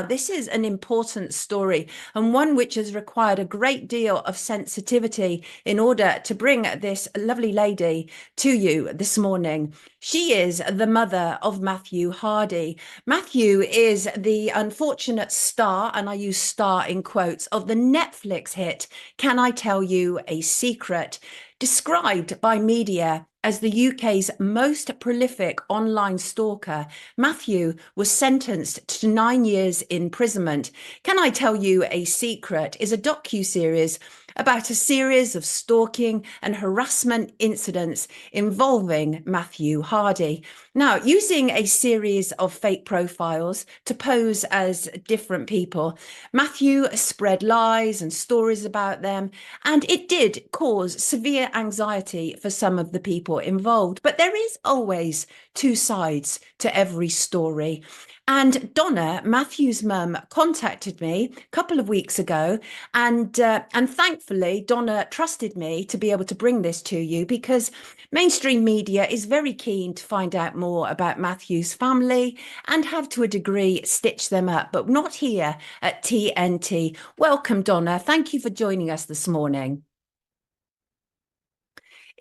This is an important story and one which has required a great deal of sensitivity in order to bring this lovely lady to you this morning. She is the mother of Matthew Hardy. Matthew is the unfortunate star, and I use star in quotes, of the Netflix hit Can I Tell You a Secret? Described by media as the UK's most prolific online stalker, Matthew was sentenced to 9 years imprisonment. Can I Tell You a Secret is a docu-series about a series of stalking and harassment incidents involving Matthew Hardy. Now, using a series of fake profiles to pose as different people, Matthew spread lies and stories about them, and it did cause severe anxiety for some of the people involved. But there is always two sides to every story. And Donna, Matthew's mum, contacted me a couple of weeks ago, and thankfully Donna trusted me to be able to bring this to you because mainstream media is very keen to find out more about Matthew's family and have to a degree stitch them up, but not here at TNT. Welcome, Donna. Thank you for joining us this morning.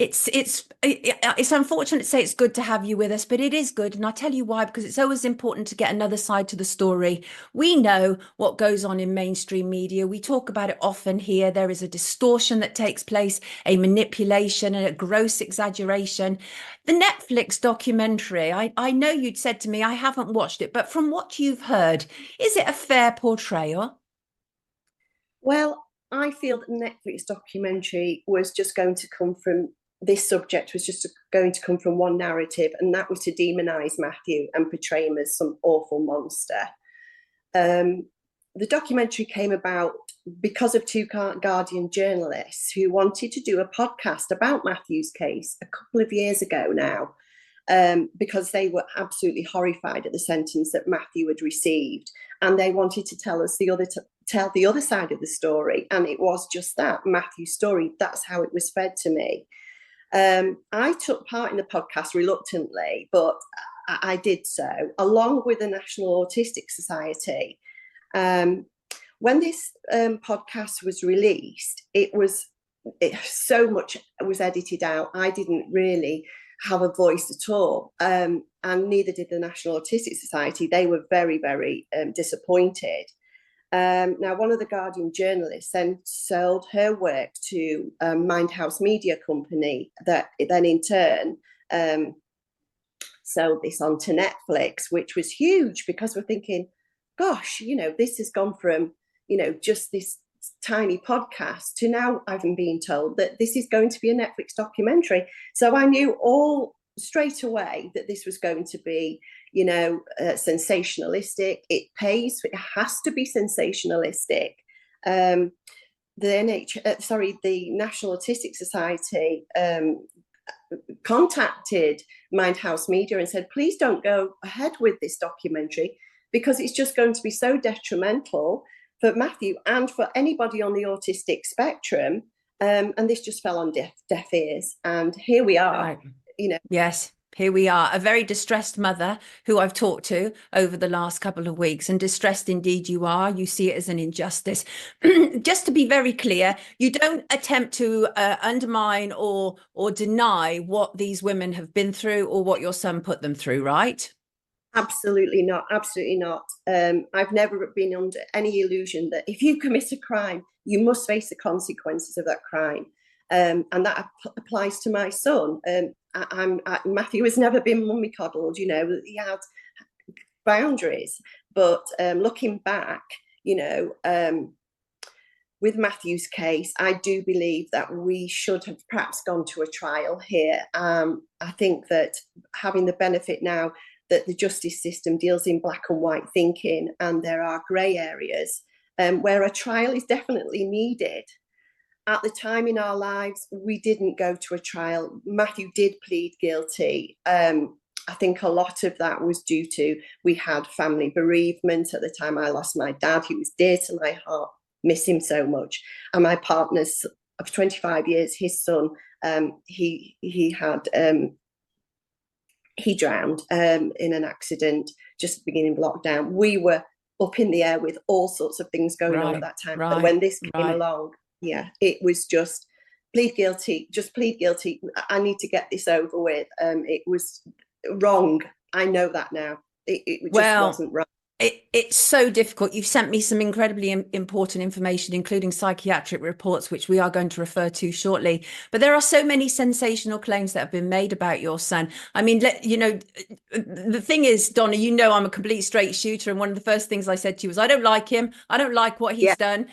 It's unfortunate to say it's good to have you with us, but it is good, and I'll tell you why, because it's always important to get another side to the story. We know what goes on in mainstream media. We talk about it often here. There is a distortion that takes place, a manipulation and a gross exaggeration. The Netflix documentary, I know you'd said to me, I haven't watched it, but from what you've heard, is it a fair portrayal? Well, I feel that the Netflix documentary was just going to come from this subject was just going to come from one narrative, and that was to demonize Matthew and portray him as some awful monster. The documentary came about because of two Guardian journalists who wanted to do a podcast about Matthew's case a couple of years ago now, because they were absolutely horrified at the sentence that Matthew had received, and they wanted to tell us tell the other side of the story. And it was just that, Matthew's story. That's how it was fed to me. I took part in the podcast reluctantly, but I did so along with the National Autistic Society. When this podcast was released, so much was edited out. I didn't really have a voice at all, and neither did the National Autistic Society. They were very, very disappointed. Now, one of the Guardian journalists then sold her work to a Mindhouse Media Company that then in turn sold this onto Netflix, which was huge because we're thinking, gosh, this has gone from, just this tiny podcast to now I've been being told that this is going to be a Netflix documentary. So I knew all straight away that this was going to be, sensationalistic. It pays, it has to be sensationalistic. The National Autistic Society contacted Mindhouse Media and said, please don't go ahead with this documentary because it's just going to be so detrimental for Matthew and for anybody on the autistic spectrum. And this just fell on deaf ears. And here we are, right. Yes. Here we are, a very distressed mother who I've talked to over the last couple of weeks, and distressed indeed you are. You see it as an injustice. Just to be very clear, you don't attempt to undermine or deny what these women have been through or what your son put them through, right? Absolutely not. Absolutely not. I've never been under any illusion that if you commit a crime, you must face the consequences of that crime. And that applies to my son. Matthew has never been mummy coddled, he had boundaries. But looking back, with Matthew's case, I do believe that we should have perhaps gone to a trial here. I think that having the benefit now that the justice system deals in black and white thinking, and there are grey areas where a trial is definitely needed. At the time in our lives, we didn't go to a trial. Matthew did plead guilty. I think a lot of that was due to, we had family bereavement. At the time I lost my dad, he was dear to my heart, miss him so much. And my partner's of 25 years, his son, he drowned in an accident just at the beginning of lockdown. We were up in the air with all sorts of things going on at Right, that time. And right, when this came right. along, yeah, it was just plead guilty, just plead guilty. I need to get this over with. It was wrong. I know that now. It just Well, wasn't right. it's so difficult. You've sent me some incredibly important information, including psychiatric reports, which we are going to refer to shortly. But there are so many sensational claims that have been made about your son. I mean, the thing is, Donna, I'm a complete straight shooter. And one of the first things I said to you was, I don't like him. I don't like what Yeah, he's done.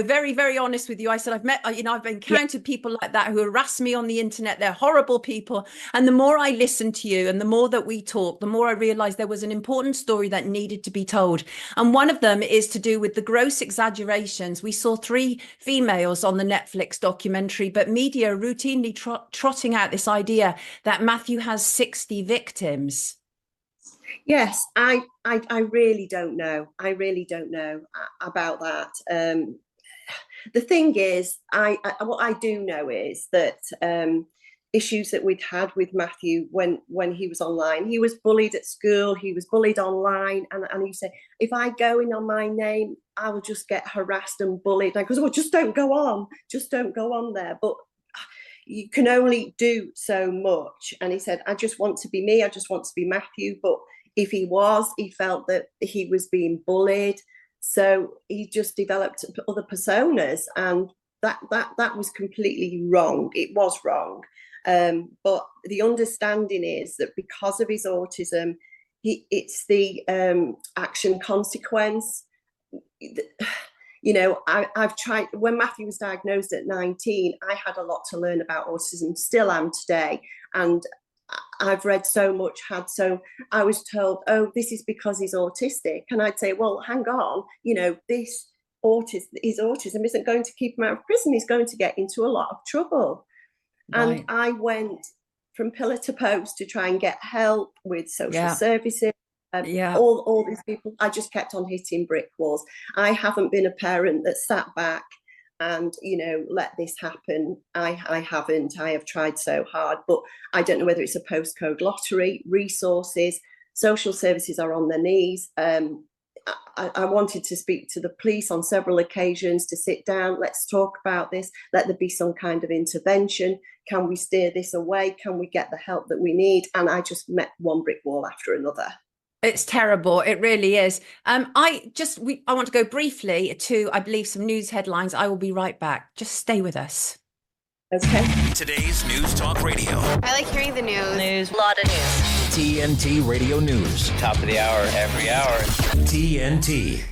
Very, very honest with you. I said, I've yeah, encountered people like that who harass me on the internet. They're horrible people. And the more I listen to you and the more that we talk, the more I realized there was an important story that needed to be told. And one of them is to do with the gross exaggerations. We saw 3 females on the Netflix documentary, but media routinely trotting out this idea that Matthew has 60 victims. yes. I really don't know. I really don't know about that. The thing is, what I do know is that issues that we'd had with Matthew when he was online, he was bullied at school, he was bullied online, and he said, if I go in on my name, I will just get harassed and bullied. And I goes, well, just don't go on there. But you can only do so much. And he said, I just want to be me, I just want to be Matthew. But if he felt that he was being bullied, so he just developed other personas, and that was completely wrong. It was wrong. But the understanding is that because of his autism, it's the action consequence. I've tried. When Matthew was diagnosed at 19, I had a lot to learn about autism, still am today. And I've read so much, I was told, oh, this is because he's autistic. And I'd say, well, hang on, his autism isn't going to keep him out of prison. He's going to get into a lot of trouble. And Right. I went from pillar to post to try and get help with social Yeah. services. Yeah. All these people, I just kept on hitting brick walls. I haven't been a parent that sat back and let this happen. I haven't. I have tried so hard, but I don't know whether it's a postcode lottery, resources, social services are on their knees. I wanted to speak to the police on several occasions to sit down. Let's talk about this. Let there be some kind of intervention. Can we steer this away? Can we get the help that we need? And I just met one brick wall after another. It's terrible. It really is. I want to go briefly to, I believe, some news headlines. I will be right back. Just stay with us. Okay. Today's News Talk Radio. I like hearing the news. A lot of news. TNT Radio News. Top of the hour, every hour. TNT.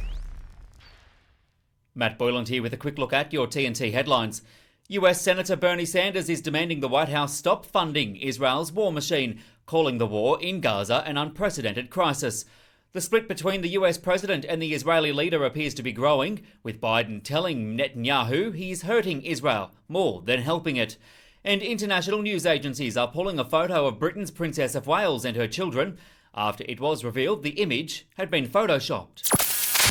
Matt Boyland here with a quick look at your TNT headlines. US Senator Bernie Sanders is demanding the White House stop funding Israel's war machine, calling the war in Gaza an unprecedented crisis. The split between the US president and the Israeli leader appears to be growing, with Biden telling Netanyahu he's hurting Israel more than helping it. And international news agencies are pulling a photo of Britain's Princess of Wales and her children after it was revealed the image had been photoshopped.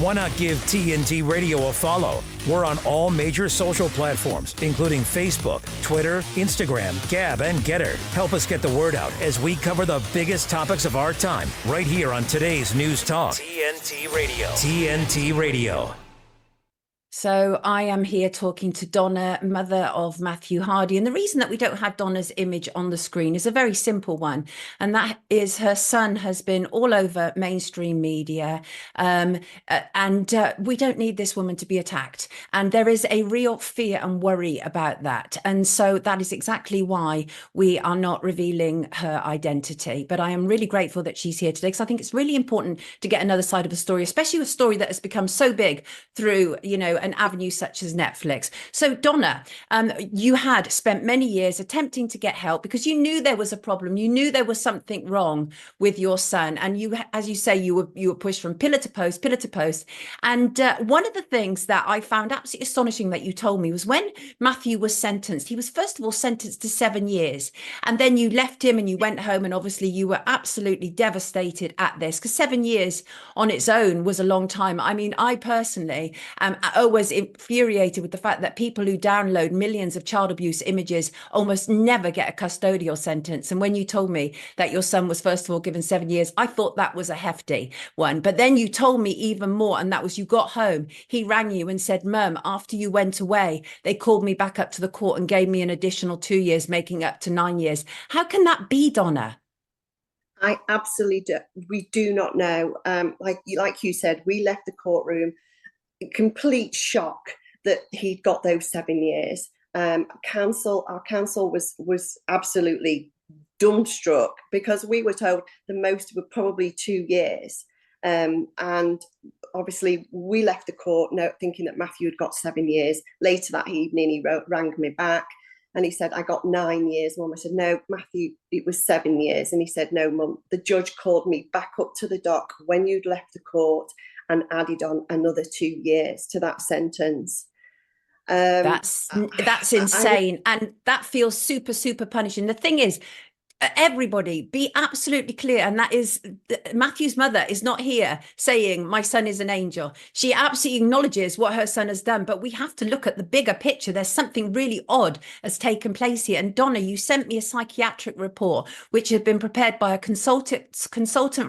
Why not give TNT Radio a follow? We're on all major social platforms, including Facebook, Twitter, Instagram, Gab, and Getter. Help us get the word out as we cover the biggest topics of our time right here on today's News Talk. TNT Radio. TNT Radio. So I am here talking to Donna, mother of Matthew Hardy. And the reason that we don't have Donna's image on the screen is a very simple one. And that is her son has been all over mainstream media. And we don't need this woman to be attacked. And there is a real fear and worry about that. And so that is exactly why we are not revealing her identity. But I am really grateful that she's here today, because I think it's really important to get another side of the story, especially a story that has become so big through, an avenue such as Netflix. So Donna, you had spent many years attempting to get help because you knew there was a problem. You knew there was something wrong with your son. And you, as you say, you were pushed from pillar to post. And one of the things that I found absolutely astonishing that you told me was when Matthew was sentenced, he was first of all sentenced to 7 years. And then you left him and you went home. And obviously you were absolutely devastated at this because 7 years on its own was a long time. I mean, I personally am was infuriated with the fact that people who download millions of child abuse images almost never get a custodial sentence. And when you told me that your son was first of all given 7 years, I thought that was a hefty one. But then you told me even more, and that was you got home, he rang you and said, Mum, after you went away, they called me back up to the court and gave me an additional 2 years, making up to 9 years. How can that be, Donna? I absolutely do. We do not know. Like you said, we left the courtroom in complete shock that he'd got those 7 years. Our counsel was absolutely dumbstruck because we were told the most were probably 2 years. And obviously we left the court thinking that Matthew had got 7 years. Later that evening, he rang me back. And he said, I got 9 years, Mum. I said, no, Matthew, it was 7 years. And he said, no, Mum, the judge called me back up to the dock when you'd left the court and added on another 2 years to that sentence. That's insane. And that feels super, super punishing. The thing is, everybody be absolutely clear, and that is Matthew's mother is not here saying my son is an angel. She absolutely acknowledges what her son has done, but we have to look at the bigger picture. There's something really odd has taken place here. And Donna, you sent me a psychiatric report which had been prepared by a consultant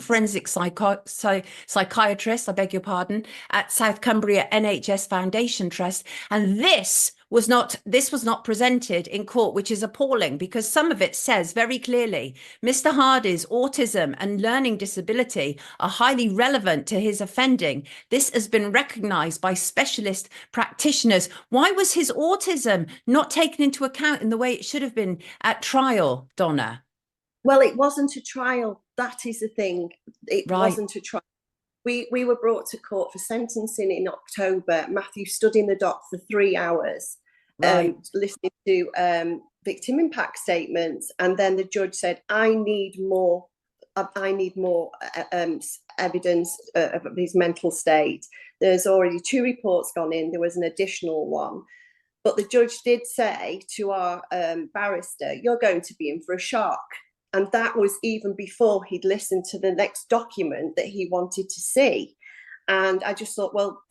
forensic psychiatrist, I beg your pardon, at South Cumbria NHS Foundation Trust, and this was not presented in court, which is appalling because some of it says very clearly Mr. Hardy's autism and learning disability are highly relevant to his offending. This has been recognized by specialist practitioners. Why was his autism not taken into account in the way it should have been at trial, Donna? Well, it wasn't a trial. That is the thing. It wasn't a trial. We were brought to court for sentencing in October. Matthew stood in the dock for 3 hours, listening to victim impact statements, and then the judge said, "I need more evidence of his mental state. There's already 2 reports gone in. There was an additional one." But the judge did say to our barrister, "You're going to be in for a shock." And that was even before he'd listened to the next document that he wanted to see. And I just thought, well,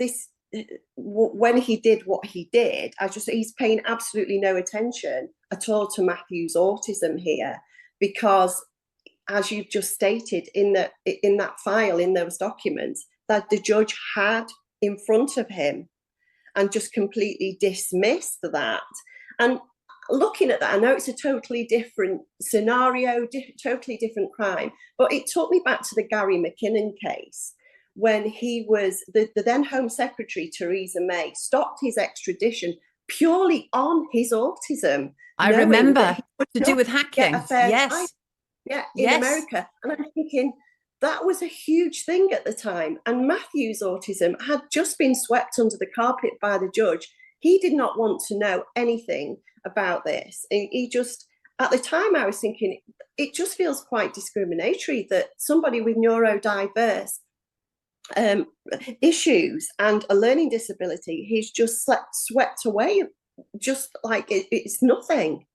when he did what he did, he's paying absolutely no attention at all to Matthew's autism here, because as you've just stated in that file, in those documents, that the judge had in front of him and just completely dismissed that. And looking at that, I know it's a totally different scenario, totally different crime, but it took me back to the Gary McKinnon case when he was the then Home Secretary, Theresa May, stopped his extradition purely on his autism. I remember, to do with hacking. Yes. In America. And I'm thinking, that was a huge thing at the time. And Matthew's autism had just been swept under the carpet by the judge. He did not want to know anything about this. He just, at the time, I was thinking, it just feels quite discriminatory that somebody with neurodiverse issues and a learning disability, he's just swept away, just like it's nothing.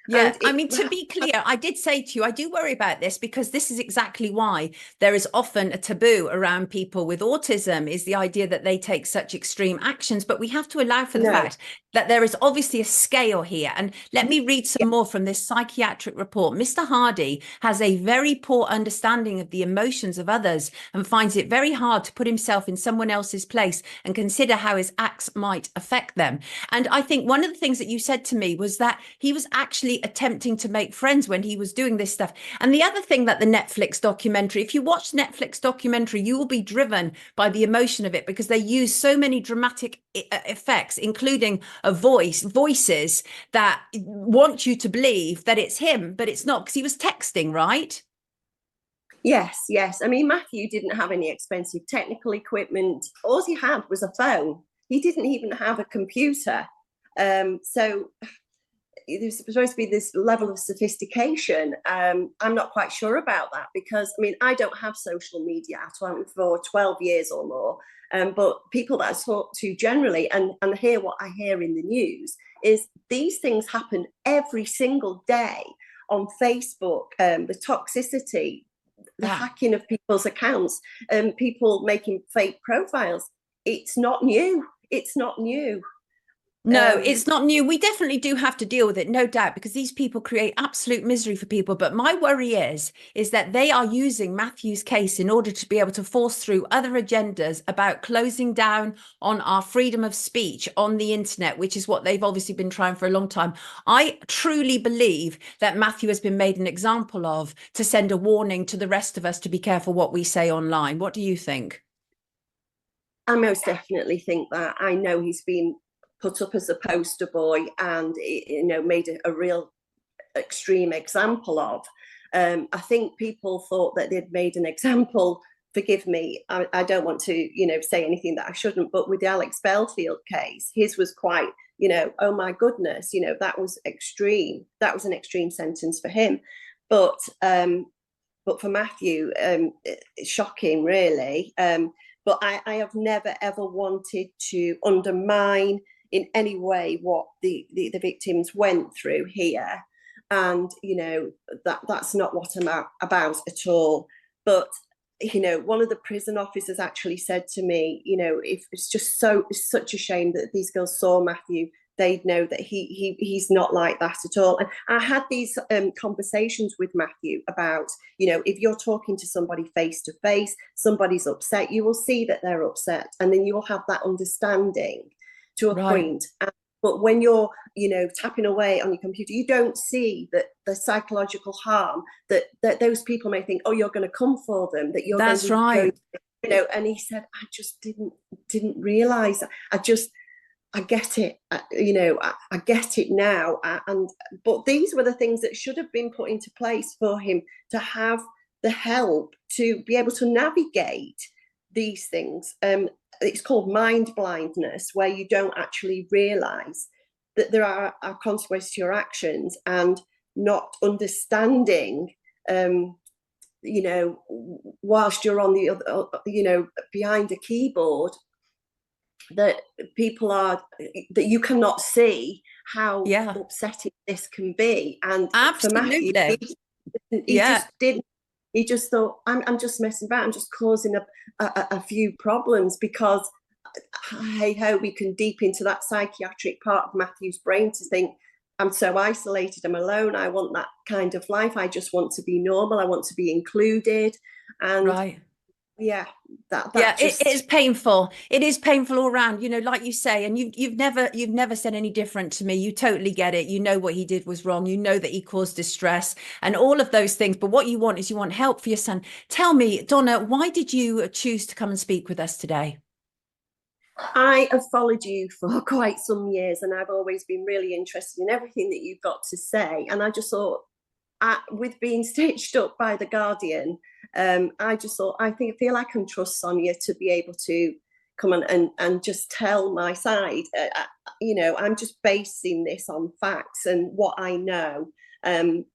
Yeah, I mean, to be clear, I did say to you, I do worry about this because this is exactly why there is often a taboo around people with autism, is the idea that they take such extreme actions. But we have to allow for the fact that there is obviously a scale here. And let me read some more from this psychiatric report. Mr. Hardy has a very poor understanding of the emotions of others and finds it very hard to put himself in someone else's place and consider how his acts might affect them. And I think one of the things that you said to me was that he was actually attempting to make friends when he was doing this stuff. And the other thing that the Netflix documentary, if you watch the Netflix documentary, you will be driven by the emotion of it because they use so many dramatic effects, including voices that want you to believe that it's him, but it's not, because he was texting, right? Yes. I mean, Matthew didn't have any expensive technical equipment. All he had was a phone. He didn't even have a computer. So there's supposed to be this level of sophistication. I'm not quite sure about that because, I mean, I don't have social media at all for 12 years or more. But people that I talk to generally and hear what I hear in the news is these things happen every single day on Facebook, the toxicity, the hacking of people's accounts, people making fake profiles. It's not new. it's not new. No, it's not new. We definitely do have to deal with it, no doubt, because these people create absolute misery for people. But my worry is that they are using Matthew's case in order to be able to force through other agendas about closing down on our freedom of speech on the internet, which is what they've obviously been trying for a long time. I truly believe that Matthew has been made an example of to send a warning to the rest of us to be careful what we say online. What do you think? I most definitely think that. I know he's been put up as a poster boy and, you know, made a real extreme example of. I think people thought that they'd made an example. Forgive me, I don't want to, you know, say anything that I shouldn't, but with the Alex Belfield case, his was quite, you know, oh my goodness, you know, that was extreme. That was an extreme sentence for him. But for Matthew, it's shocking, really. But I have never, ever wanted to undermine in any way what the victims went through here. And, you know, that's not what I'm about at all. But, you know, one of the prison officers actually said to me, you know, if it's such a shame that these girls saw Matthew, they'd know that he's not like that at all. And I had these conversations with Matthew about, you know, if you're talking to somebody face to face, somebody's upset, you will see that they're upset, and then you'll have that understanding to a point. But when you're, you know, tapping away on your computer, you don't see that the psychological harm that those people may think, oh, you're going to come for them, that you're That's going to right. you know. And he said, I just didn't realize. I get it, you know, I get it now. But these were the things that should have been put into place for him to have the help to be able to navigate these things. It's called mind blindness, where you don't actually realize that there are consequences to your actions, and not understanding, you know, whilst you're on the other, you know, behind a keyboard, that people are, that you cannot see how upsetting this can be. And absolutely, for Matthew, he just didn't. He just thought, I'm just messing about. I'm just causing a few problems, because, hey ho, we can deep into that psychiatric part of Matthew's brain to think, I'm so isolated, I'm alone, I want that kind of life, I just want to be normal, I want to be included. And it is painful. It is painful all around, you know, like you say, and you've never said any different to me. You totally get it. You know what he did was wrong. You know that he caused distress and all of those things. But what you want is you want help for your son. Tell me, Donna, why did you choose to come and speak with us today? I have followed you for quite some years, and I've always been really interested in everything that you've got to say. And I just thought, with being stitched up by The Guardian, I just thought, I feel I can trust Sonia to be able to come on and just tell my side. You know, I'm just basing this on facts and what I know. And,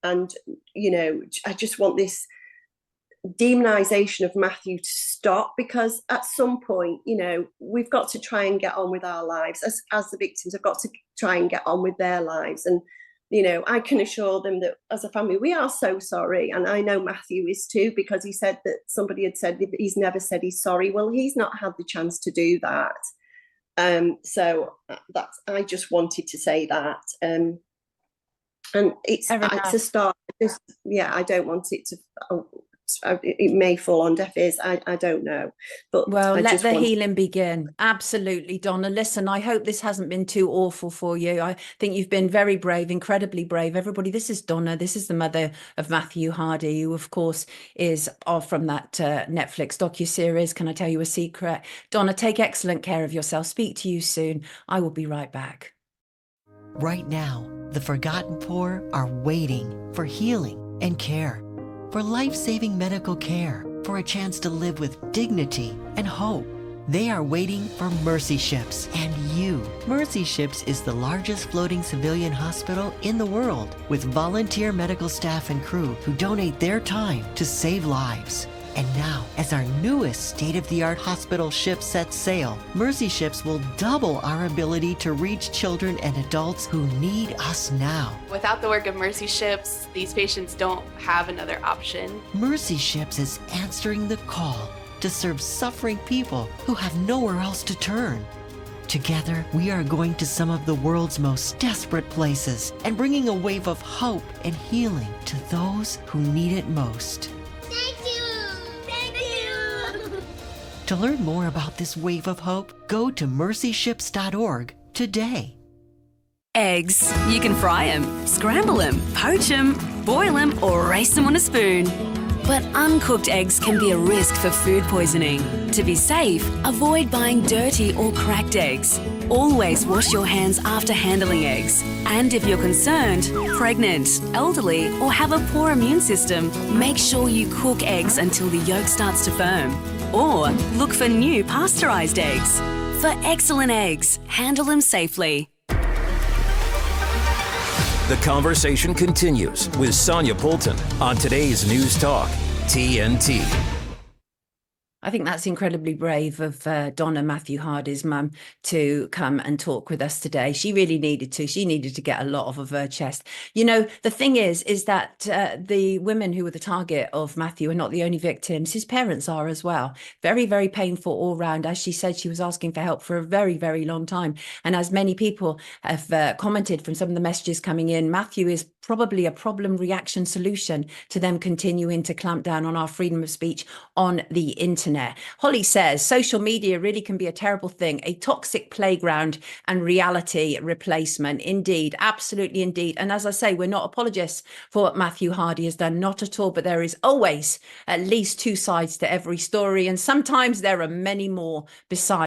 you know, I just want this demonization of Matthew to stop, because at some point, you know, we've got to try and get on with our lives. As the victims have got to try and get on with their lives. And, you know, I can assure them that as a family, we are so sorry. And I know Matthew is too, because he said that somebody had said that he's never said he's sorry. Well, he's not had the chance to do that. So I just wanted to say that. And it's a start. I don't want it to... it may fall on deaf ears. I don't know, but let the healing begin. Absolutely, Donna. Listen, I hope this hasn't been too awful for you. I think you've been very brave, incredibly brave. Everybody, this is Donna. This is the mother of Matthew Hardy, who of course is from that Netflix docuseries. Can I tell you a secret? Donna, take excellent care of yourself. Speak to you soon. I will be right back. Right now, the forgotten poor are waiting for healing and care, for life-saving medical care, for a chance to live with dignity and hope. They are waiting for Mercy Ships and you. Mercy Ships is the largest floating civilian hospital in the world, with volunteer medical staff and crew who donate their time to save lives. And now, as our newest state-of-the-art hospital ship sets sail, Mercy Ships will double our ability to reach children and adults who need us now. Without the work of Mercy Ships, these patients don't have another option. Mercy Ships is answering the call to serve suffering people who have nowhere else to turn. Together, we are going to some of the world's most desperate places and bringing a wave of hope and healing to those who need it most. Thank you! Thank you! To learn more about this wave of hope, go to mercyships.org today. Eggs. You can fry them, scramble them, poach them, boil them, or race them on a spoon. But uncooked eggs can be a risk for food poisoning. To be safe, avoid buying dirty or cracked eggs. Always wash your hands after handling eggs. And if you're concerned, pregnant, elderly, or have a poor immune system, make sure you cook eggs until the yolk starts to firm. Or look for new pasteurized eggs. For excellent eggs, handle them safely. The conversation continues with Sonia Poulton on today's News Talk, TNT. I think that's incredibly brave of Donna, Matthew Hardy's mum, to come and talk with us today. She really needed to. She needed to get a lot off of her chest. You know, the thing is that the women who were the target of Matthew are not the only victims. His parents are as well. Very, very painful all round. As she said, she was asking for help for a very, very long time. And as many people have commented from some of the messages coming in, Matthew is probably a problem reaction solution to them continuing to clamp down on our freedom of speech on the internet. Holly says social media really can be a terrible thing, a toxic playground and reality replacement. Indeed, absolutely indeed. And as I say, we're not apologists for what Matthew Hardy has done, not at all, but there is always at least two sides to every story. And sometimes there are many more besides.